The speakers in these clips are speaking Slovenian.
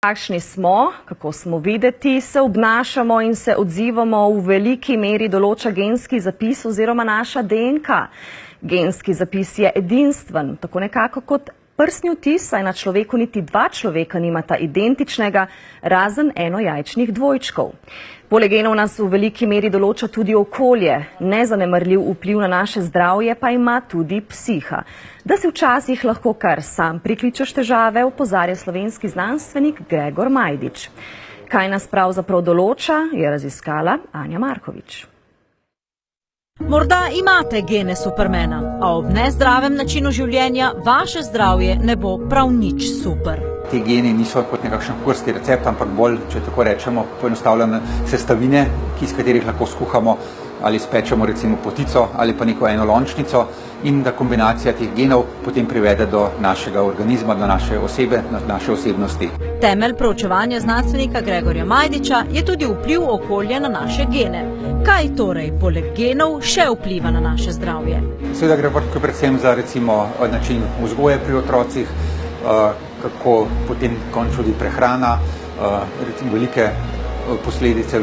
Kakšni smo, kako smo videti, se obnašamo in se odzivamo v veliki meri določa genski zapis oziroma naša DNK. Genski zapis je edinstven, tako nekako kot prstni odtis, saj na človeku niti dva človeka nimata identičnega, razen enojajčnih dvojčkov. Poleg genov nas v veliki meri določa tudi okolje. Nezanemarljiv vpliv na naše zdravje pa ima tudi psiha. Da si včasih lahko kar sam prikličeš težave, opozarja slovenski znanstvenik Gregor Majdič. Kaj nas pravzaprav določa, je raziskala Anja Markovič. Morda imate gene supermena, a ob nezdravem načinu življenja vaše zdravje ne bo prav nič super. Te geni niso kot nekakšen kuharski recept, ampak bolj, če tako rečemo, poenostavljene sestavine, iz katerih lahko skuhamo ali spečemo recimo potico ali pa neko enolončnico, in da kombinacija teh genov potem privede do našega organizma, do naše osebe, do naše osebnosti. Temelj proučevanja znanstvenika Gregorja Majdiča je tudi vpliv okolja na naše gene. Kaj torej poleg genov še vpliva na naše zdravje? Seveda gre predvsem za recimo način vzgoje pri otrocih, kako potem končno tudi prehrana, recimo velike posledice,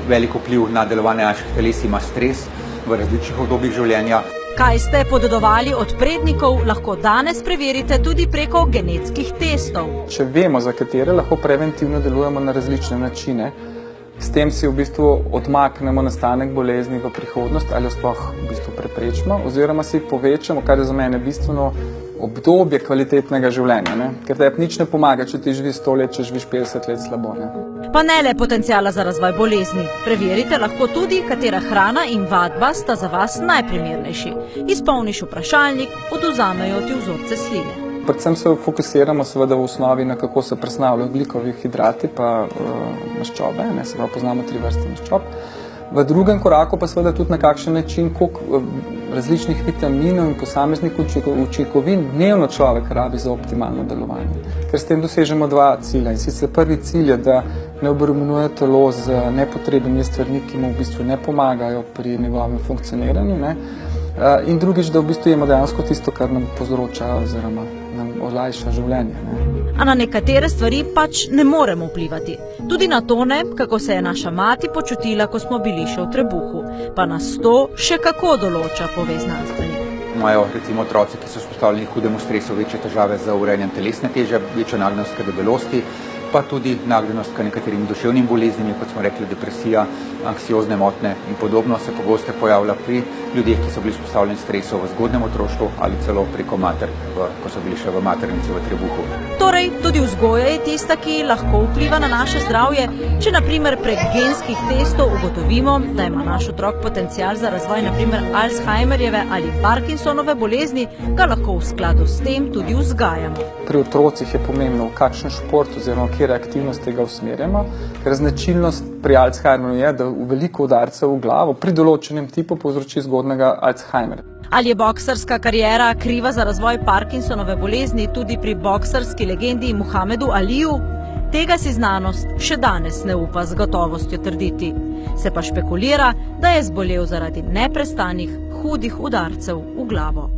veliko vpliv na delovanje naših teles ima stres v različnih obdobjih življenja. Kaj ste podedovali od prednikov, lahko danes preverite tudi preko genetskih testov. Če vemo, za katere lahko preventivno delujemo na različne načine, s tem si v bistvu odmaknemo nastanek bolezni v prihodnost ali sploh v bistvu preprečimo, oziroma si povečamo, kar je za mene bistveno, obdobje kvalitetnega življenja. Ne? Ker tebi nič ne pomaga, če ti živiš 100 let, če živiš 50 let slabo. Ne? Pa ne le potencijala za razvoj bolezni. Preverite lahko tudi, katera hrana in vadba sta za vas najprimernejši. Izpolniš vprašalnik, odvzamejo ti vzorce sline. Predvsem se fokusiramo seveda v osnovi na kako se presnavljajo ogljikovi hidrati pa maščobe, ne, se pravi poznamo 3 vrste maščob. V drugem koraku pa seveda tudi na kakšen način, koliko različnih vitaminov in posameznih učinkovin dnevno človek rabi za optimalno delovanje. Ker s tem dosežemo 2 cilja. In sicer prvi cilj je, da ne obremenjuje telo z nepotrebnimi stvarmi, ki mu v bistvu ne pomagajo pri njegovem funkcioniranju. Ne. In drugič, da v bistvu jemo dejansko tisto, kar nam povzroča oziroma nam olajša življenje. Ne. A na nekatere stvari pač ne moremo vplivati. Tudi na to ne, kako se je naša mati počutila, ko smo bili še v trebuhu. Pa nas to še kako določa, pove znanstvenik. Imajo recimo otroci, ki so izpostavljeni hudemu stresu, večje težave z urejanjem telesne teže, večjo nagnjenost k debelosti, pa tudi nagnjenost k nekaterim duševnim boleznim, kot smo rekli, depresija, anksiozne motnje in podobno se pogosto pojavlja pri ljudeh, ki so bili izpostavljeni stresu v zgodnjem otroštvu ali celo preko mater, ko so bili še v maternici v trebuhu. Torej, tudi vzgoja je tista, ki lahko vpliva na naše zdravje. Če na primer prek genskih testov ugotovimo, da ima naš otrok potencial za razvoj na primer Alzheimerjeve ali Parkinsonove bolezni, ga lahko v skladu s tem tudi vzgajamo. Pri otrocih je pomembno, v kakšen šport oziroma kjer aktivnosti ga usmerjamo, ker značilnost pri Alzheimerju je, da v veliko udarcev v glavo pri določenem tipu povzroči zgodnega Alzheimerja. Ali je boksarska kariera kriva za razvoj Parkinsonove bolezni tudi pri boksarski legendi Muhamedu Aliju? Tega si znanost še danes ne upa z gotovostjo trditi. Se pa špekulira, da je zbolel zaradi neprestanih hudih udarcev v glavo.